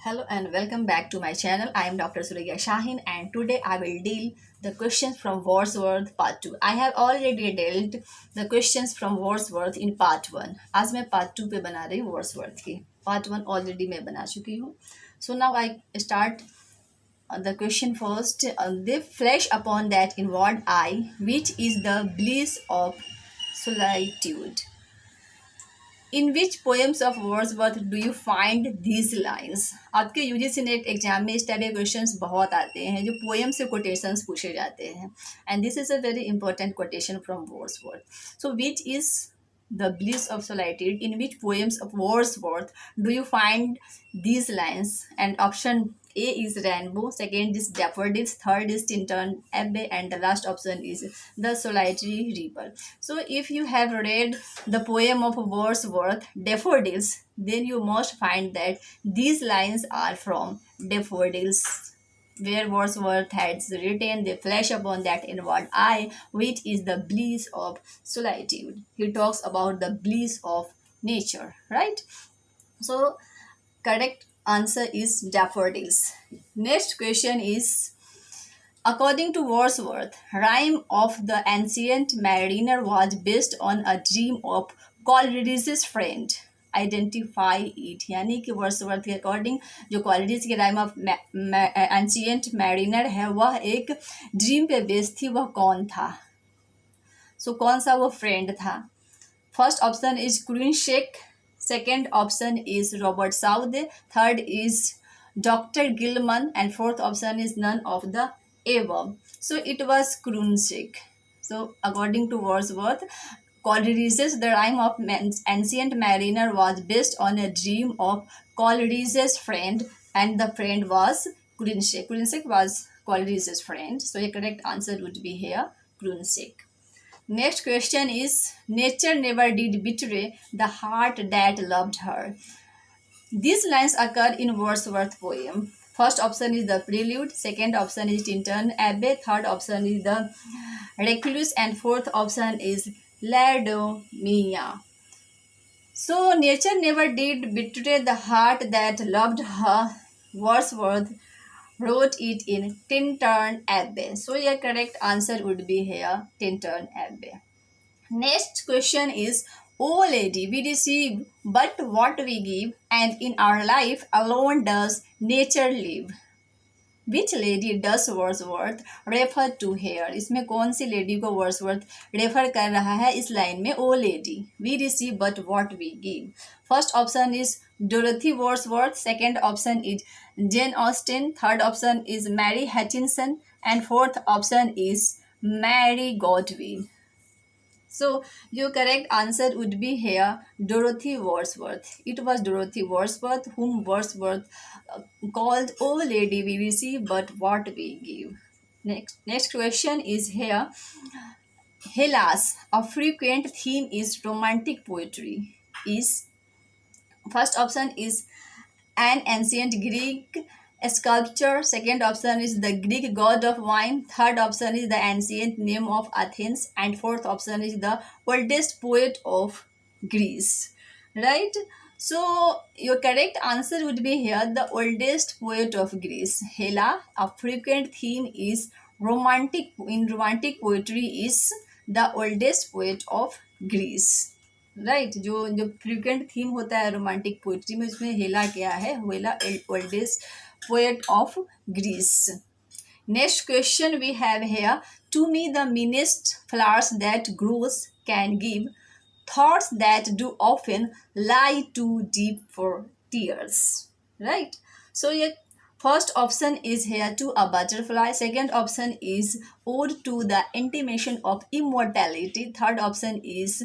Hello and welcome back to my channel. I am Dr. Surya Shahin and today I will deal the questions from Wordsworth part 2. I have already dealt the questions from Wordsworth in part 1. आज मैं part 2 पे बना रही हूँ Wordsworth की. Part 1 already मैं बना चुकी हूँ. So now I start the question first. They flash upon that inward eye, which is the bliss of solitude. In which poems of Wordsworth do you find these lines. आपके UGC net exam में इस type के questions बहुत आते हैं जो poem से quotations पूछे जाते हैं and this is a very important quotation from Wordsworth. So which is the bliss of solitude, in which poems of Wordsworth do you find these lines? And option A is rainbow, second is daffodils, third is Tintern Abbey, and the last option is the solitary reaper. So if you have read the poem of Wordsworth daffodils, then you must find that these lines are from daffodils, where Wordsworth has written, they flash upon that inward eye, which is the bliss of solitude. He talks about the bliss of nature, right? So, correct answer is daffodils. Next question is, according to Wordsworth, rhyme of the ancient mariner was based on a dream of Coleridge's friend. Identify it, यानी कि Wordsworth के according जो Coleridge के rhyme of ancient mariner है वह एक dream पे based थी. वह कौन था? सो कौन सा वो फ्रेंड था? First option is Cruikshank, second option is Robert Southey, third is doctor Gillman and fourth option is none of the above. So it was Cruikshank. So according to Wordsworth, Coleridge's The Rime of Ancient Mariner was based on a dream of Coleridge's friend, and the friend was Crunshek. Crunshek was Coleridge's friend. So the correct answer would be here, Crunshek. Next question is, nature never did betray the heart that loved her. These lines occur in Wordsworth poem. First option is the prelude, second option is Tintern Abbey, third option is the recluse, and fourth option is Laodamia. So nature never did betray the heart that loved her. Wordsworth wrote it in Tintern Abbey. So your correct answer would be here, Tintern Abbey. Next question is, O lady, we receive but what we give, and in our life alone does nature live. Which lady does Wordsworth refer to here. इसमें कौन सी lady को Wordsworth refer कर रहा है इस line में? O lady, we receive but what we give. First option is Dorothy Wordsworth, second option is Jane Austen, third option is Mary Hutchinson, and fourth option is Mary Godwin. So your correct answer would be here, Dorothy Wordsworth. It was Dorothy Wordsworth whom Wordsworth called, "Oh lady, we receive but what we give." Next question is here. Hellas, a frequent theme is romantic poetry. Is first option is an ancient Greek sculpture, second option is the Greek god of wine, third option is the ancient name of Athens, and fourth option is the oldest poet of Greece, right? So your correct answer would be here, the oldest poet of Greece. Hela, a frequent theme is romantic. In romantic poetry is the oldest poet of Greece, right. जो frequent theme होता है romantic poetry में, उसमें हेला क्या है? हेला oldest poet of Greece. Next question we have here, to me the meanest flowers that grows can give thoughts that do often lie too deep for tears, right. So ये first option is here, to a butterfly, second option is ode to the intimation of immortality, third option is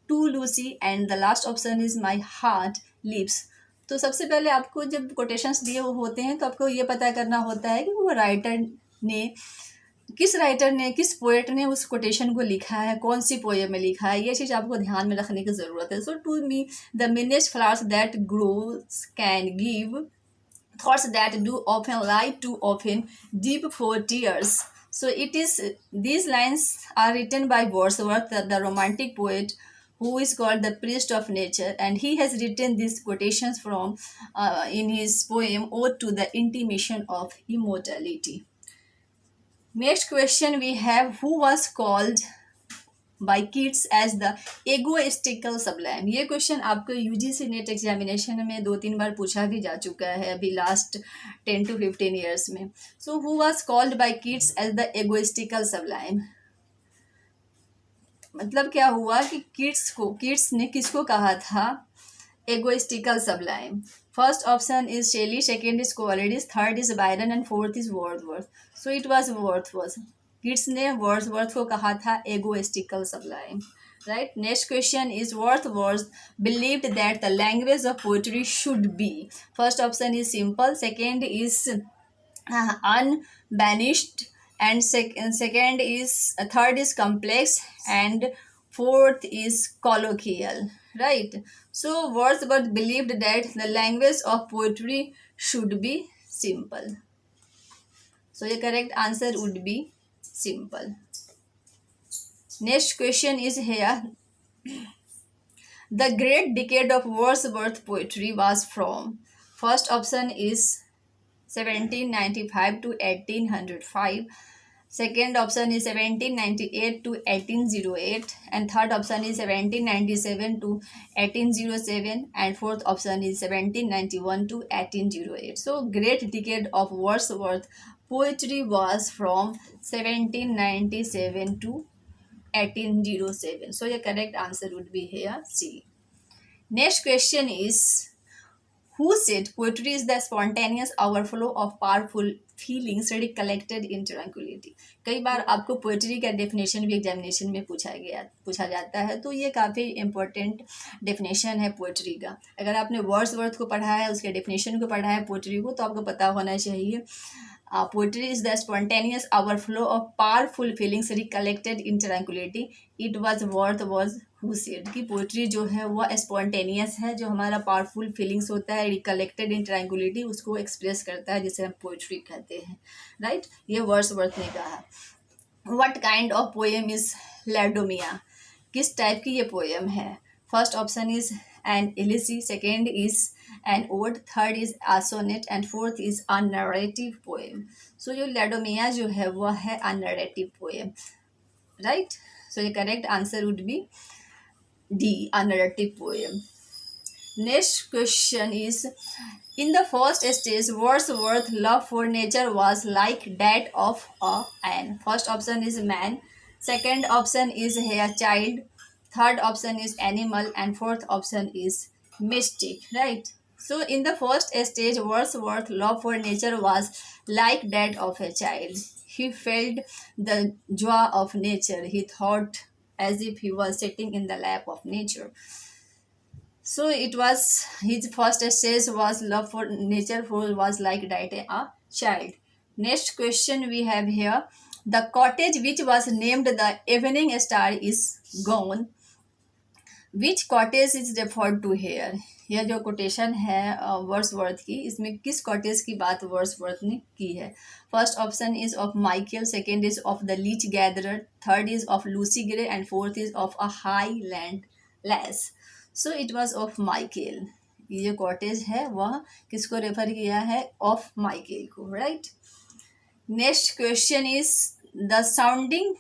to Lucy, and the last option is my heart lives. तो सबसे पहले आपको जब quotations दिए होते हैं तो आपको ये पता करना होता है कि वो राइटर ने किस पोएट ने उस कोटेशन को लिखा है, कौन सी पोएम में लिखा है. ये चीज़ आपको ध्यान में रखने की ज़रूरत है. So to me the meanest flowers that grows can give thoughts that do often lie too often deep for tears. So it is, these lines are written by Wordsworth, the romantic poet who is called the priest of nature, and he has written these quotations from in his poem Ode to the Intimation of Immortality. Next question we have, who was called by Keats as the egoistical sublime? ये question आपको UGC NET examination में 2-3 बार पूछा भी जा चुका है अभी last 10 to 15 years में. So who was called by Keats as the egoistical sublime? मतलब क्या हुआ कि कीट्स ने किसको कहा था egoistical sublime? First option is Shelley, second is Coleridge, third is Byron and fourth is Wordsworth. So it was Wordsworth. Keats ने Wordsworth को कहा था egoistical sublime. Right. Next question is, Wordsworth believed that the language of poetry should be. First option is simple, second is unbanished, and second is third is complex, and fourth is colloquial. Right. So Wordsworth believed that the language of poetry should be simple. So the correct answer would be simple. Next question is here. The great decade of Wordsworth poetry was from. First option is 1795 to 1805. Second option is 1798 to 1808, and third option is 1797 to 1807, and fourth option is 1791 to 1808. So great decade of Wordsworth poetry was from 1797 to 1807. So the correct answer would be here C. Next question is, who said poetry is the spontaneous overflow of powerful feelings recollected in tranquility? कई बार आपको poetry का definition भी examination में पूछा जाता है, तो ये काफ़ी इंपॉर्टेंट डेफिनेशन है पोएट्री का. अगर आपने वर्ड्सवर्थ को पढ़ा है, उसके डेफिनेशन को पढ़ा है पोएट्री को, तो आपको पता होना चाहिए poetry is the spontaneous overflow of powerful feelings recollected in tranquility. It was Wordsworth who said कि पोएट्री जो है वह स्पॉन्टेनियस है, जो हमारा पावरफुल फीलिंग्स होता है रिकलेक्टेड इन ट्रैंक्विलिटी, उसको एक्सप्रेस करता है, जिसे हम पोएट्री कहते हैं. राइट. ये वर्ड्सवर्थ ने कहा. What kind of poem is Laodamia? किस टाइप की ये पोएम है? First option is an elegy, second is an ode, third is a sonnet, and fourth is a narrative poem. So जो लैडोमिया जो है वह है a narrative poem. Right. So the correct answer would be D, a narrative poem. Next question is, in the first stage Wordsworth's love for nature was like that of a man. First option is man, second option is a child, third option is animal, and fourth option is mystic. Right. So in the first stage Wordsworth's love for nature was like that of a child. He felt the joy of nature. He thought as if he was sitting in the lap of nature. So it was his first stage was love for nature, was like that a child. Next question we have here. The cottage which was named the Evening Star is gone. Which cottage is referred to here? यह जो quotation है Wordsworth की, इसमें किस cottage की बात Wordsworth ने की है? First option is of Michael, second is of the leech gatherer, third is of Lucy Gray, and fourth is of a highland lass. So it was of Michael. ये जो कॉटेज है वह किसको रेफर किया है? ऑफ माइकल को. Right. Next question is, the sounding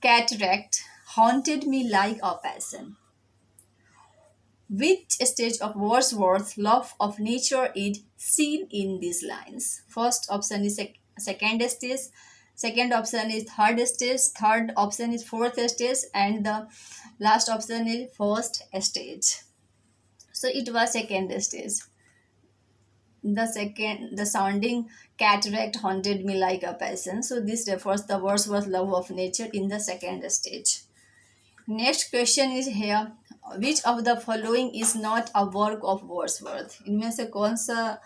cataract haunted me like a passion. Which stage of Wordsworth's love of nature is seen in these lines? First option is second stage, second option is third stage, third option is fourth stage, and the last option is first stage. So it was second stage. The sounding cataract haunted me like a passion. So this refers the Wordsworth's love of nature in the second stage. Next question is here. Which of the following is not a work of Wordsworth? इनमें से कौन सा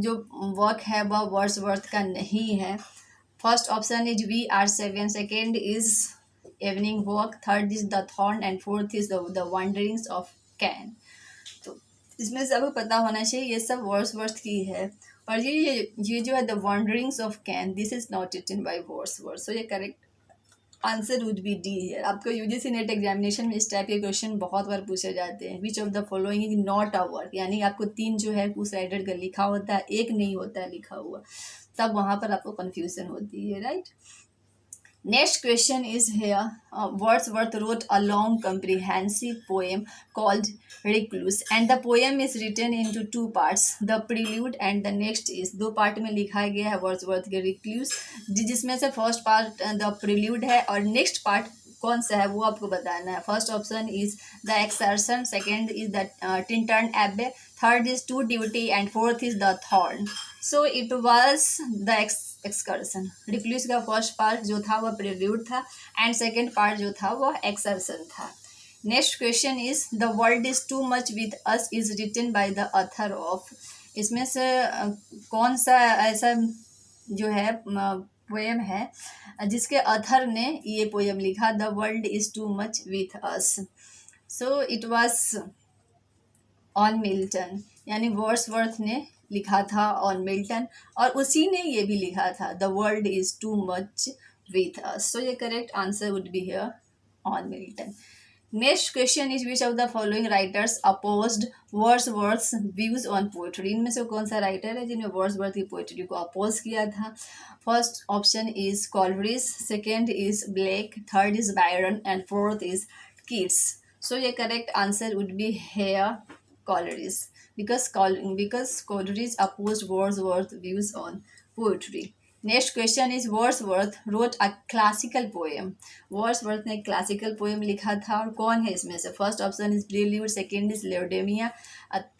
जो work है वह Wordsworth का नहीं है? First option is VR7, second is evening walk, third is the thorn, and fourth is the wanderings of Cain. तो इसमें से आपको पता होना चाहिए ये सब वर्ड्सवर्थ की है. और ये जो है the wanderings of Cain, this is not written by Wordsworth. So ये correct answer would be D here. आपको यूजीसी नेट एग्जामिनेशन में इस टाइप के क्वेश्चन बहुत बार पूछे जाते हैं। विच of the following is not a word, यानी आपको 3 जो है उस राइटर का लिखा होता है, एक नहीं होता है लिखा हुआ, तब वहां पर आपको कंफ्यूजन होती है, right. Next question is here. Wordsworth wrote a long comprehensive poem called Recluse, and the poem is written into 2 parts, the prelude and the next is। 2 part में लिखा गया है वर्ड्सवर्थ के Recluse, जिसमें से फर्स्ट पार्ट द प्रील्यूड है और next part कौन सा है वो आपको बताना है। First option is the excursion, second is the Tintern Abbey, third is to duty and fourth is the thorn. So it was the excursion. Recluse का फर्स्ट पार्ट जो था वह प्रील्यूड था एंड सेकेंड पार्ट जो था वह excursion था। Next question is the world is too much with us is written by the author of. इसमें से कौन सा ऐसा जो है पोएम है जिसके ऑथर ने ये पोएम लिखा, the world is too much with us. So it was on Milton, यानी वर्ड्सवर्थ ने लिखा था ऑन मिल्टन और उसी ने ये भी लिखा था the world is too much with us. So ये correct answer would be here on Milton. Next question is which of the following writers opposed Wordsworth's views on poetry. इनमें से कौन सा राइटर है जिन्होंने वर्ड्सवर्थ की पोएट्री को oppose किया था। First option is Coleridge, second is Blake, third is Byron and fourth is Keats. So ये correct answer would be here Coleridge, because Coleridge opposed Wordsworth's views on poetry. Next question is Wordsworth wrote a classical poem. Wordsworth ने classical poem लिखा था और कौन है इसमें से। First option is Prelude, second is Laodamia,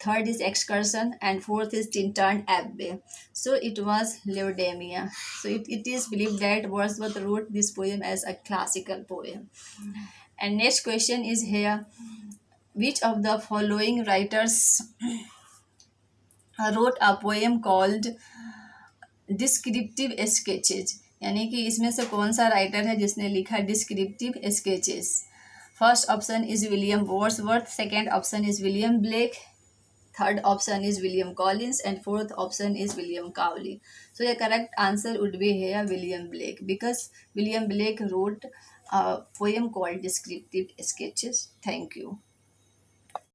third is Excursion and fourth is Tintern Abbey. So it was Laodamia. So it is believed that Wordsworth wrote this poem as a classical poem. And next question is here. Which of the following writers wrote a poem called Descriptive Sketches? यानी कि इसमें से कौन सा writer है जिसने लिखा descriptive sketches. First option is William Wordsworth, second option is William Blake, third option is William Collins and fourth option is William काउली। So the correct answer would be here William Blake, because William Blake wrote a poem called Descriptive Sketches. Thank you.